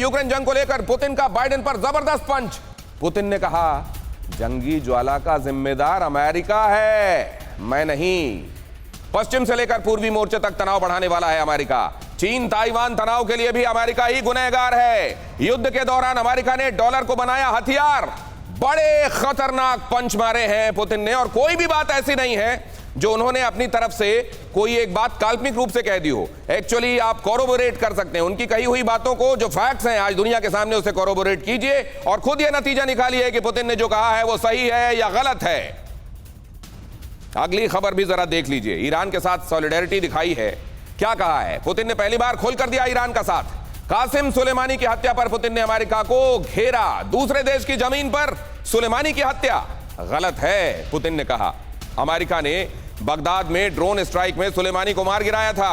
Ukraine जंग को लेकर पुतिन का बाइडेन पर जबरदस्त पंच। पुतिन ने कहा, जंगी ज्वाला का जिम्मेदार अमेरिका है, मैं नहीं। पश्चिम से लेकर पूर्वी मोर्चे तक तनाव बढ़ाने वाला है अमेरिका। चीन ताइवान तनाव के लिए भी अमेरिका ही गुनहगार है। युद्ध के दौरान अमेरिका ने डॉलर को बनाया हथियार। बड़े खतरनाक पंच मारे हैं पुतिन ने, और कोई भी बात ऐसी नहीं है जो उन्होंने अपनी तरफ से कोई एक बात काल्पनिक रूप से कह दी हो। एक्चुअली आप कोरोबोरेट कर सकते हैं उनकी कही हुई बातों को, जो फैक्ट्स हैं आज दुनिया के सामने, उसे कोरोबोरेट कीजिए और खुद यह नतीजा निकालिए कि पुतिन ने जो कहा है वो सही है या गलत है। अगली खबर भी जरा देख लीजिए। ईरान के साथ सॉलिडेरिटी दिखाई है। क्या कहा है पुतिन ने? पहली बार खोल कर दिया ईरान का साथ। कासिम सुलेमानी की हत्या पर पुतिन ने अमेरिका को घेरा। दूसरे देश की जमीन पर सुलेमानी की हत्या गलत है, पुतिन ने कहा। अमेरिका ने बगदाद में ड्रोन स्ट्राइक में सुलेमानी को मार गिराया था।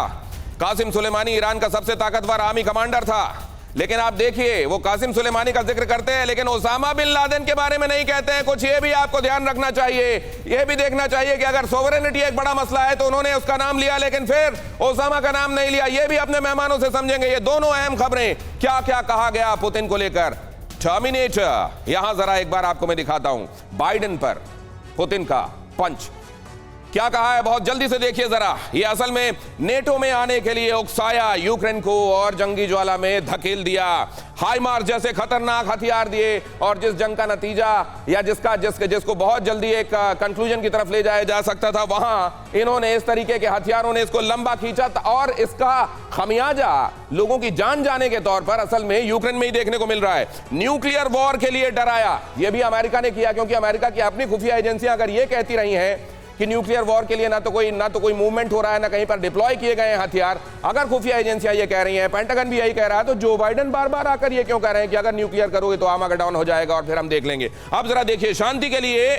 कासिम सुलेमानी ईरान का सबसे ताकतवर आर्मी कमांडर था, लेकिन आप देखिए वो कासिम सुलेमानी का जिक्र करते हैं लेकिन ओसामा बिन लादेन के बारे में नहीं कहते हैं। कुछ ये भी आपको ध्यान रखना चाहिए, ये भी देखना चाहिए कि अगर सोवरेनिटी एक बड़ा मसला है तो उन्होंने उसका नाम लिया लेकिन फिर ओसामा का नाम नहीं लिया। ये भी अपने मेहमानों से समझेंगे। ये दोनों अहम खबरें, क्या क्या कहा गया पुतिन को लेकर। टर्मिनेटर, यहां जरा एक बार आपको मैं दिखाता हूं बाइडेन पर पुतिन का पंच। क्या कहा है बहुत जल्दी से देखिए जरा। ये असल में नेटो में आने के लिए उकसाया यूक्रेन को और जंगी ज्वाला में धकेल दिया। हाइमार्स जैसे खतरनाक हथियार दिए और जिस जंग का नतीजा या जिसको बहुत जल्दी एक कंक्लूजन की तरफ ले जाया जा सकता था, वहां इन्होंने इस तरीके के हथियारों ने इसको लंबा खींचा और इसका खमियाजा लोगों की जान जाने के तौर पर असल में यूक्रेन में ही देखने को मिल रहा है। न्यूक्लियर वॉर के लिए डराया, यह भी अमेरिका ने किया, क्योंकि अमेरिका की अपनी खुफिया एजेंसियां अगर यह कहती रही हैं कि न्यूक्लियर वॉर के लिए ना तो कोई मूवमेंट हो रहा है, ना कहीं पर डिप्लॉय किए गए हैं हथियार, अगर खुफिया एजेंसियां ये कह रही हैं, पेंटागन भी यही कह रहा है, तो जो बाइडेन बार बार आकर ये क्यों कह रहे हैं कि अगर न्यूक्लियर करोगे तो आर्मागेडॉन हो जाएगा और फिर हम देख लेंगे। अब जरा देखिए, शांति के लिए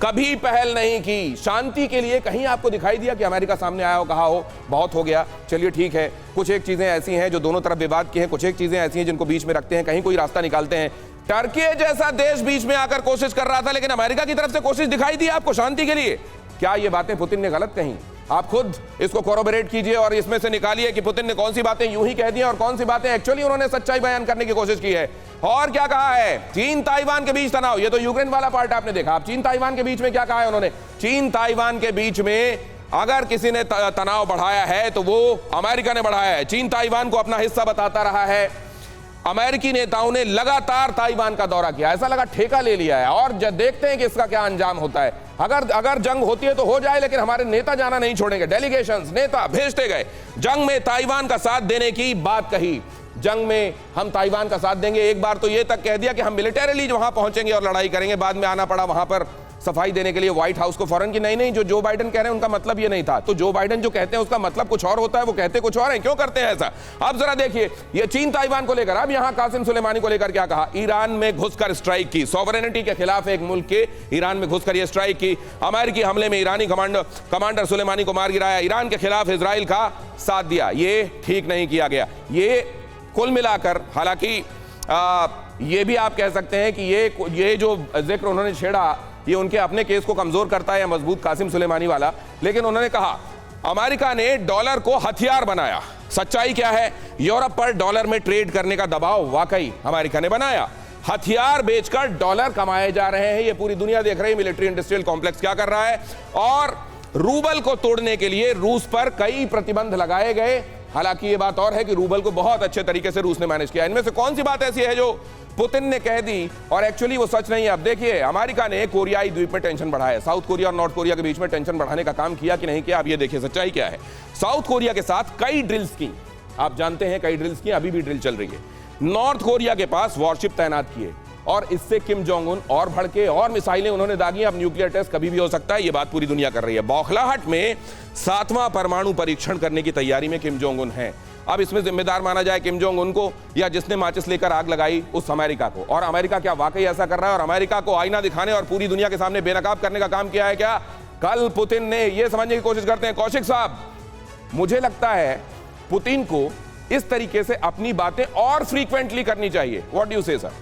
कभी पहल नहीं की। शांति के लिए कहीं आपको दिखाई दिया कि अमेरिका सामने आया हो, कहा हो बहुत हो गया, चलिए ठीक है। कुछ एक चीजें ऐसी हैं जो दोनों तरफ विवाद की हैं, कुछ एक चीजें ऐसी हैं जिनको बीच में रखते हैं, कहीं कोई रास्ता निकालते हैं। टर्की जैसा देश बीच में आकर कोशिश कर रहा था, लेकिन अमेरिका की तरफ से कोशिश दिखाई दी आपको शांति के लिए। क्या ये बातें पुतिन ने गलत कहीं? आप खुद इसको कोरोबोरेट कीजिए और इसमें से निकालिए कि पुतिन ने कौन सी बातें यूं ही कह दी और कौन सी बातें एक्चुअली उन्होंने सच्चाई बयान करने की कोशिश की है। और क्या कहा है? चीन ताइवान के बीच तनाव, ये तो यूक्रेन वाला पार्ट आपने देखा। आप चीन ताइवान के बीच में क्या कहा है उन्होंने? चीन ताइवान के बीच में अगर किसी ने तनाव बढ़ाया है तो वो अमेरिका ने बढ़ाया है। चीन ताइवान को अपना हिस्सा बताता रहा है। अमेरिकी नेताओं ने लगातार ताइवान का दौरा किया, ऐसा लगा ठेका ले लिया है और देखते हैं कि इसका क्या अंजाम होता है। अगर जंग होती है तो हो जाए, लेकिन हमारे नेता जाना नहीं छोड़ेंगे। डेलीगेशंस, नेता भेजते गए। जंग में ताइवान का साथ देने की बात कही, जंग में हम ताइवान का साथ देंगे। एक बार तो ये तक कह दिया कि हम मिलिटरीली वहां पहुंचेंगे और लड़ाई करेंगे। बाद में आना पड़ा वहां पर सफाई देने के लिए व्हाइट हाउस को फौरन की नहीं जो जो बाइडेन कह रहे हैं उनका मतलब ये नहीं था। तो जो बाइडेन जो कहते हैं उसका मतलब कुछ और होता है, वो कहते कुछ और है। क्यों करते हैं ऐसा? अब जरा देखिए ये चीन ताइवान को लेकर। अब यहां कासिम सुलेमानी को लेकर क्या कहा? ईरान में घुसकर स्ट्राइक की, सॉवरेनिटी के खिलाफ एक मुल्क के ईरान में घुसकर यह स्ट्राइक की। अमेरिकी हमले में ईरानी कमांडर सुलेमानी को मार गिराया। ईरान के खिलाफ इजराइल का साथ दिया, ये ठीक नहीं किया गया। ये कुल मिलाकर, हालांकि ये भी आप कह सकते हैं कि ये जो जिक्र उन्होंने छेड़ा ये उनके अपने केस को कमजोर करता है या मजबूत, कासिम सुलेमानी वाला। लेकिन उन्होंने कहा अमेरिका ने डॉलर को हथियार बनाया। सच्चाई क्या है? यूरोप पर डॉलर में ट्रेड करने का दबाव वाकई अमेरिका ने बनाया। हथियार बेचकर डॉलर कमाए जा रहे हैं, ये पूरी दुनिया देख रही है। मिलिट्री इंडस्ट्रियल कॉम्प्लेक्स क्या कर रहा है। और रूबल को तोड़ने के लिए रूस पर कई प्रतिबंध लगाए गए। हालांकि ये बात और है कि रूबल को बहुत अच्छे तरीके से रूस ने मैनेज किया। इनमें से कौन सी बात ऐसी है जो पुतिन ने कह दी और एक्चुअली वो सच नहीं है? अब देखिए, अमेरिका ने कोरियाई द्वीप में टेंशन बढ़ाया। साउथ कोरिया और नॉर्थ कोरिया के बीच में टेंशन बढ़ाने का काम किया कि नहीं किया? अब ये देखिए सच्चाई क्या है। साउथ कोरिया के साथ कई ड्रिल्स की, आप जानते हैं कई ड्रिल्स की, अभी भी ड्रिल चल रही है। नॉर्थ कोरिया के पास वॉरशिप तैनात किए और इससे किम जोंग उन और भड़के और मिसाइलें उन्होंने दागी। अब न्यूक्लियर टेस्ट कभी भी हो सकता है, ये बात पूरी दुनिया कर रही है। बौखलाहट में 7वां परमाणु परीक्षण करने की तैयारी में किम जोंग उन है। अब इसमें जिम्मेदार माना जाए किम जोंग उन को या जिसने माचिस लेकर आग लगाई उस अमेरिका को। और अमेरिका क्या वाकई ऐसा कर रहा है और अमेरिका को आईना दिखाने और पूरी दुनिया के सामने बेनकाब करने का काम किया है क्या? कल पुतिन ने यह समझने की कोशिश करते हैं। कौशिक साहब, मुझे लगता है पुतिन को इस तरीके से अपनी बातें और फ्रीक्वेंटली करनी चाहिए। व्हाट डू यू से सर?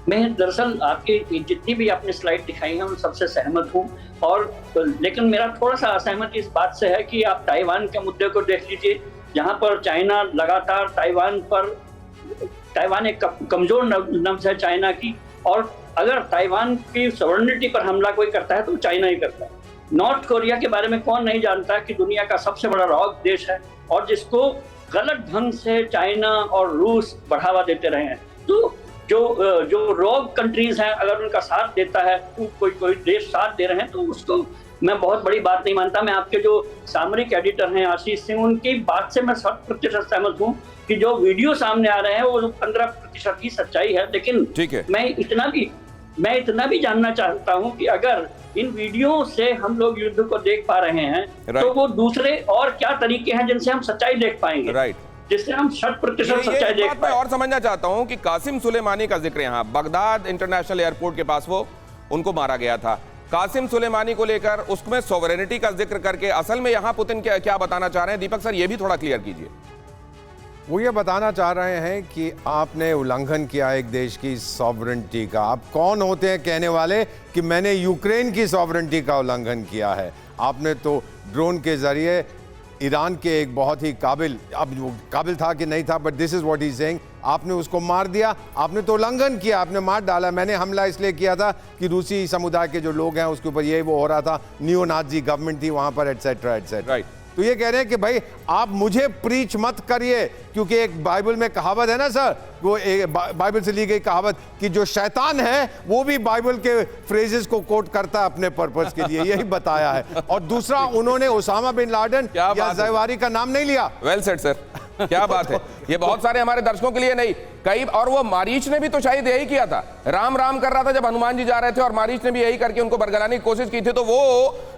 मैं दरअसल आपकी जितनी भी आपने स्लाइड दिखाई है उन सबसे सहमत हूँ। और लेकिन मेरा थोड़ा सा असहमति इस बात से है कि आप ताइवान के मुद्दे को देख लीजिए, जहाँ पर चाइना लगातार ताइवान पर ताइवान एक कमजोर नब्ज है चाइना की, और अगर ताइवान की सॉवरेनिटी पर हमला कोई करता है तो चाइना ही करता है। नॉर्थ कोरिया के बारे में कौन नहीं जानता कि दुनिया का सबसे बड़ा रॉक देश है और जिसको गलत ढंग से चाइना और रूस बढ़ावा देते रहे हैं। तो जो रॉक कंट्रीज हैं, अगर उनका साथ देता है, कोई देश साथ दे रहे हैं, तो उसको मैं बहुत बड़ी बात नहीं मानता। मैं आपके जो सामरिक एडिटर हैं आशीष सिंह, उनकी बात से मैं 100% सहमत हूँ कि जो वीडियो सामने आ रहे हैं वो 15% ही सच्चाई है। लेकिन ठीक है, मैं इतना भी जानना चाहता हूँ कि अगर इन वीडियो से हम लोग युद्ध को देख पा रहे हैं, तो वो दूसरे और क्या तरीके हैं जिनसे हम सच्चाई देख पाएंगे, राइट, जिससे हम 100% सच्चाई देख मैं पाए। और समझना चाहता हूं कि कासिम सुलेमानी का जिक्र यहाँ बगदाद इंटरनेशनल एयरपोर्ट के पास वो उनको मारा गया था। कासिम सुलेमानी को लेकर उसमें सॉवरेनिटी का जिक्र करके असल में यहाँ पुतिन क्या बताना चाह रहे हैं? दीपक सर, ये भी थोड़ा क्लियर कीजिए। वो ये बताना चाह रहे हैं कि आपने उल्लंघन किया एक देश की सॉवरेनिटी का। आप कौन होते हैं कहने वाले कि मैंने यूक्रेन की सॉवरेनिटी का उल्लंघन किया है? आपने तो ड्रोन के जरिए ईरान के एक बहुत ही काबिल था कि नहीं था, but this is what he is saying, आपने उसको मार दिया। आपने तो उल्लंघन किया, आपने मार डाला। मैंने हमला इसलिए किया था कि रूसी समुदाय के जो लोग हैं उसके ऊपर ये वो हो रहा था, नियो नाजी गवर्नमेंट थी वहां पर, एटसेट्रा एटसेट्रा। राइट। तो ये कह रहे हैं कि भाई आप मुझे प्रीच मत करिए, क्योंकि एक बाइबल में कहावत है ना सर, वो एक बाइबल से ली गई कहावत कि जो शैतान है वो भी बाइबल के फ्रेजेस को कोट करता है अपने पर्पस के लिए, यही बताया है। और दूसरा, उन्होंने ओसामा बिन लादेन या ज़वाहिरी का नाम नहीं लिया। वेल सेड सर, क्या बात है। ये बहुत सारे हमारे दर्शकों के लिए नहीं, कई, और वो मारीच ने भी तो शायद यही किया था, राम राम कर रहा था जब हनुमान जी जा रहे थे, और मारीच ने भी यही करके उनको बरगलाने की कोशिश की थी। तो वो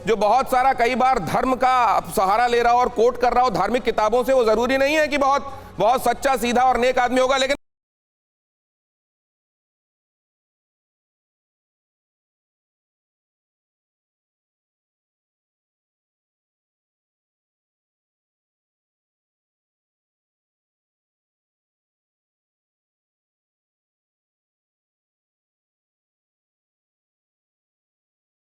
जो बहुत सारा कई बार धर्म का सहारा ले रहा हो और कोट कर रहा हो धार्मिक किताबों से, वो जरूरी नहीं है कि बहुत बहुत सच्चा सीधा और नेक आदमी होगा। लेकिन